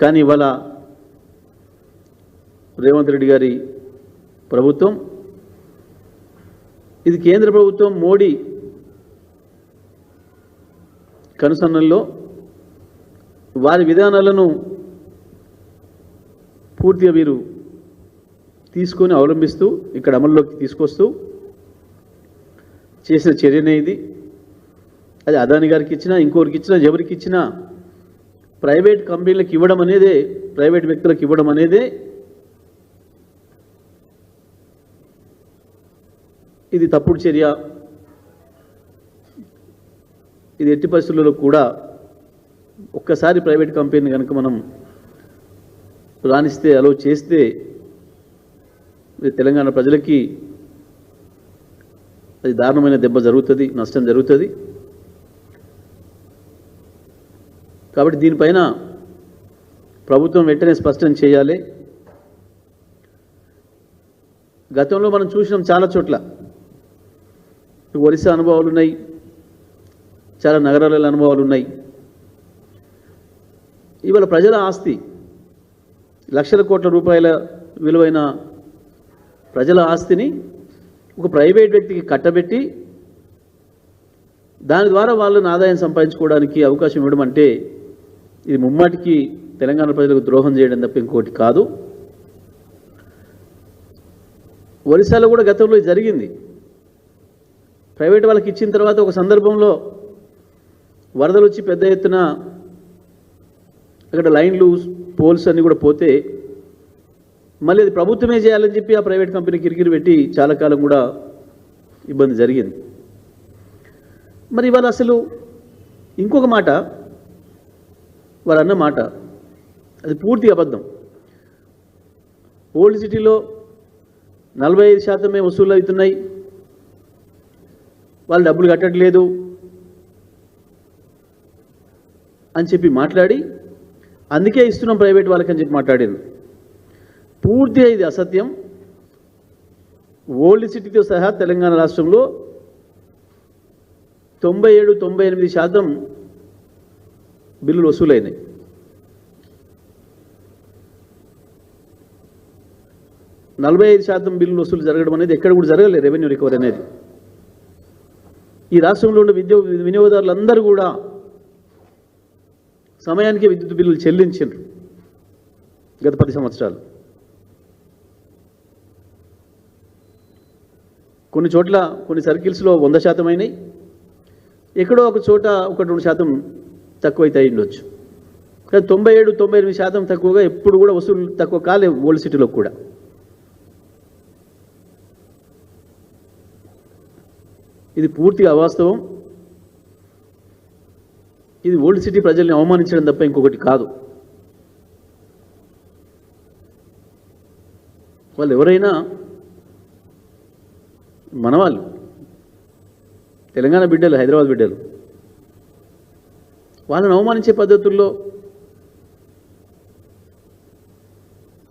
కానీ ఇవాళ రేవంత్ రెడ్డి గారి ప్రభుత్వం, ఇది కేంద్ర ప్రభుత్వం మోడీ కనుసన్నల్లో వారి విధానాలను పూర్తిగా వీరు తీసుకొని అవలంబిస్తూ ఇక్కడ అమల్లోకి తీసుకొస్తూ చేసిన చర్యనే ఇది. అది అదాని గారికి ఇచ్చినా, ఇంకోరికి ఇచ్చినా, ఎవరికి ఇచ్చినా ప్రైవేట్ కంపెనీలకు ఇవ్వడం అనేదే, ప్రైవేట్ వ్యక్తులకు ఇవ్వడం అనేదే ఇది తప్పుడు చర్య. ఇది ఎట్టి పరిస్థితుల్లో కూడా ఒక్కసారి ప్రైవేట్ కంపెనీని కనుక మనం రాణిస్తే, అలో చేస్తే తెలంగాణ ప్రజలకి అది దారుణమైన దెబ్బ జరుగుతుంది, నష్టం జరుగుతుంది. కాబట్టి దీనిపైన ప్రభుత్వం వెంటనే స్పష్టం చేయాలి. గతంలో మనం చూసినాం చాలా చోట్ల, ఒరిస్సా అనుభవాలు ఉన్నాయి, చాలా నగరాల అనుభవాలు ఉన్నాయి. ఇవాళ ప్రజల ఆస్తి, లక్షల కోట్ల రూపాయల విలువైన ప్రజల ఆస్తిని ఒక ప్రైవేట్ వ్యక్తికి కట్టబెట్టి దాని ద్వారా వాళ్ళని ఆదాయం సంపాదించుకోవడానికి అవకాశం ఇవ్వడం అంటే ఇది ముమ్మాటికి తెలంగాణ ప్రజలకు ద్రోహం చేయడం తప్ప ఇంకోటి కాదు. ఒరిస్సాలో కూడా గతంలో జరిగింది. ప్రైవేట్ వాళ్ళకి ఇచ్చిన తర్వాత ఒక సందర్భంలో వరదలు వచ్చి పెద్ద ఎత్తున అక్కడ లైన్లు, పోల్స్ అన్నీ కూడా పోతే మళ్ళీ అది ప్రభుత్వమే చేయాలని చెప్పి ఆ ప్రైవేట్ కంపెనీ కిరికిరి పెట్టి చాలా కాలం కూడా ఇబ్బంది జరిగింది. మరి ఇవాళ అసలు ఇంకొక మాట, వారు అన్న మాట అది పూర్తి అబద్ధం. ఓల్డ్ సిటీలో 45% వసూలు అవుతున్నాయి, వాళ్ళు డబ్బులు కట్టట్లేదు అని చెప్పి మాట్లాడి అందుకే ఇస్తున్నాం ప్రైవేట్ వాళ్ళకని చెప్పి మాట్లాడారు. పూర్తిగా ఇది అసత్యం. ఓల్డ్ సిటీతో సహా తెలంగాణ రాష్ట్రంలో 97-98% బిల్లులు వసూలైనాయి. %45 బిల్లులు వసూలు జరగడం అనేది ఎక్కడ కూడా జరగలేదు. రెవెన్యూ రికవరీ అనేది ఈ రాష్ట్రంలో ఉన్న వినియోగదారులందరూ కూడా సమయానికి విద్యుత్ బిల్లులు చెల్లించారు గత 10 సంవత్సరాలు. కొన్ని చోట్ల కొన్ని సర్కిల్స్లో 100% అయినాయి, ఎక్కడో ఒక చోట 1-2% తక్కువైతే ఉండొచ్చు. కానీ 97-98% తక్కువగా ఎప్పుడు కూడా వసూలు తక్కువ కాలే ఓల్డ్ సిటీలో కూడా. ఇది పూర్తిగా అవాస్తవం. ఇది ఓల్డ్ సిటీ ప్రజల్ని అవమానించడం తప్ప ఇంకొకటి కాదు. వాళ్ళు ఎవరైనా మనవాళ్ళు, తెలంగాణ బిడ్డలు, హైదరాబాద్ బిడ్డలు, వాళ్ళని అవమానించే పద్ధతుల్లో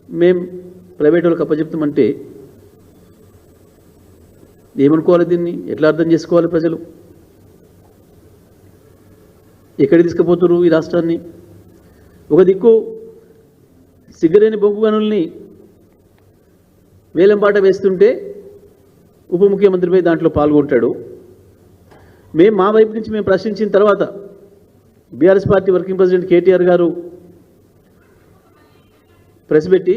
మేం ప్రైవేట్ వాళ్ళకి అప్పచెప్తామంటే ఏమనుకోవాలి? దీన్ని ఎట్లా అర్థం చేసుకోవాలి ప్రజలు? ఎక్కడికి తీసుకుపోతున్నారు ఈ రాష్ట్రాన్ని? ఒక దిక్కు సిగ్గరేని బొగ్గు గనుల్ని వేలంపాట వేస్తుంటే ఉప ముఖ్యమంత్రిపై దాంట్లో పాల్గొంటాడు. మేము మా వైపు నుంచి మేము ప్రశ్నించిన తర్వాత BRS party working president KTR గారు ప్రెస్ పెట్టి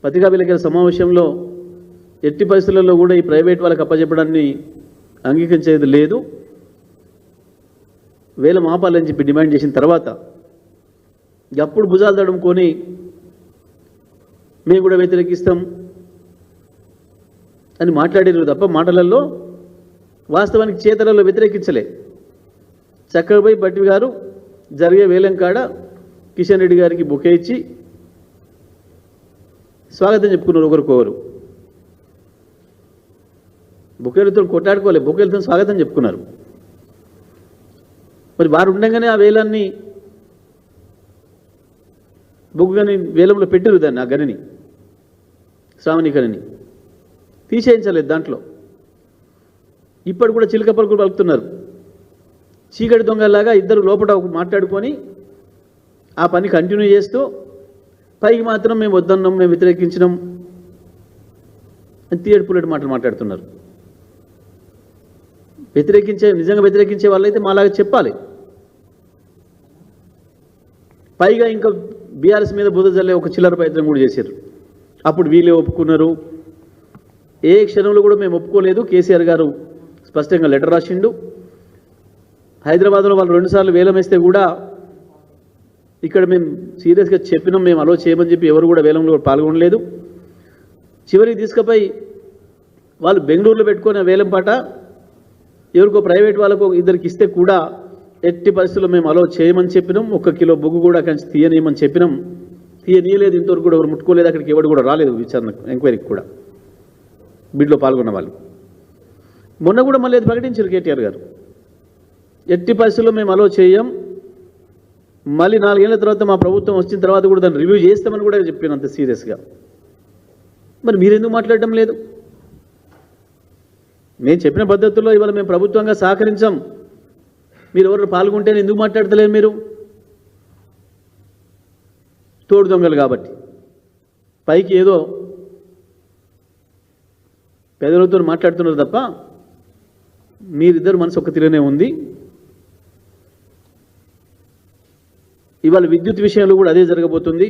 పత్రికా విలేకరుల సమావేశంలో ఎట్టి పరిస్థితుల్లో కూడా ఈ ప్రైవేట్ వాళ్ళకి అప్పచెప్పడాన్ని అంగీకరించేది లేదు, వేలం ఆపాలని చెప్పి డిమాండ్ చేసిన తర్వాత అప్పుడు భుజాలు తడుముకొని మేము కూడా వ్యతిరేకిస్తాం అని మాట్లాడారు తప్ప మాటలలో వాస్తవానికి చేతలలో వ్యతిరేకించలే. చక్కగా పోయి భట్టి గారు జరిగే వేలం కాడ కిషన్ రెడ్డి గారికి బొకే ఇచ్చి స్వాగతం చెప్పుకున్నారు. ఒకరికొకరు బొకేలతో కొట్టాడుకోలే, బొకేలతో స్వాగతం చెప్పుకున్నారు. మరి వారు ఉండగానే ఆ వేలాన్ని బొగ్గు గని వేలంలో పెట్టారు, దాన్ని ఆ గనిని, శ్రావణి గనిని తీసేయించలేదు దాంట్లో. ఇప్పటి కూడా చిలక పలుకులు పలుకుతున్నారు. చీకటి దొంగలాగా ఇద్దరు లోపల మాట్లాడుకొని ఆ పని కంటిన్యూ చేస్తూ పైకి మాత్రం మేము వద్దన్నాం, మేము వ్యతిరేకించినాం అని తీయడుపులేటి మాటలు మాట్లాడుతున్నారు. నిజంగా వ్యతిరేకించే వాళ్ళైతే మాలాగా చెప్పాలి. పైగా ఇంకా బీఆర్ఎస్ మీద బురద జల్లే ఒక చిల్లర ప్రయత్నం కూడా చేశారు. అప్పుడు వీళ్ళే ఒప్పుకున్నారు. ఏ క్షణంలో కూడా మేము ఒప్పుకోలేదు. కేసీఆర్ గారు స్పష్టంగా లెటర్ రాసిండు. హైదరాబాద్లో వాళ్ళు 2 సార్లు వేలం వేస్తే కూడా ఇక్కడ మేము సీరియస్గా చెప్పినాం, మేము అలో చేయమని చెప్పి ఎవరు కూడా వేలంలో పాల్గొనలేదు. చివరికి తీసుకుపోయి వాళ్ళు బెంగళూరులో పెట్టుకున్న వేలం పాట ఎవరికో ప్రైవేట్ వాళ్ళకు ఇద్దరికి ఇస్తే కూడా ఎట్టి పరిస్థితుల్లో మేము అలో చేయమని చెప్పినాం. 1 కిలో బొగ్గు కూడా కంచి తీయనేయమని చెప్పినాం. తీయనీయలేదు. ఇంతవరకు కూడా ఎవరు ముట్టుకోలేదు. అక్కడికి ఎవరు కూడా రాలేదు విచారణకు, ఎంక్వైరీకి కూడా బిడ్లో పాల్గొన్న వాళ్ళు. మొన్న కూడా మళ్ళీ అది ప్రకటించారు కేటీఆర్ గారు. ఎట్టి పరిస్థితుల్లో మేము అలో చేయం, మళ్ళీ 4 ఏళ్ల తర్వాత మా ప్రభుత్వం వచ్చిన తర్వాత కూడా దాన్ని రివ్యూ చేస్తామని కూడా చెప్పాను అంత సీరియస్గా. మరి మీరెందుకు మాట్లాడటం లేదు? మేము చెప్పిన పద్ధతుల్లో ఇవాళ మేము ప్రభుత్వంగా సహకరించాం, మీరు ఎవరు పాల్గొంటేనే ఎందుకు మాట్లాడతలేరు? మీరు తోడు దొంగలు కాబట్టి పైకి ఏదో పెదలతో మాట్లాడుతున్నారు తప్ప మీరిద్దరు మనసు ఒక్క తీరునే ఉంది. ఇవాళ విద్యుత్ విషయంలో కూడా అదే జరగబోతుంది.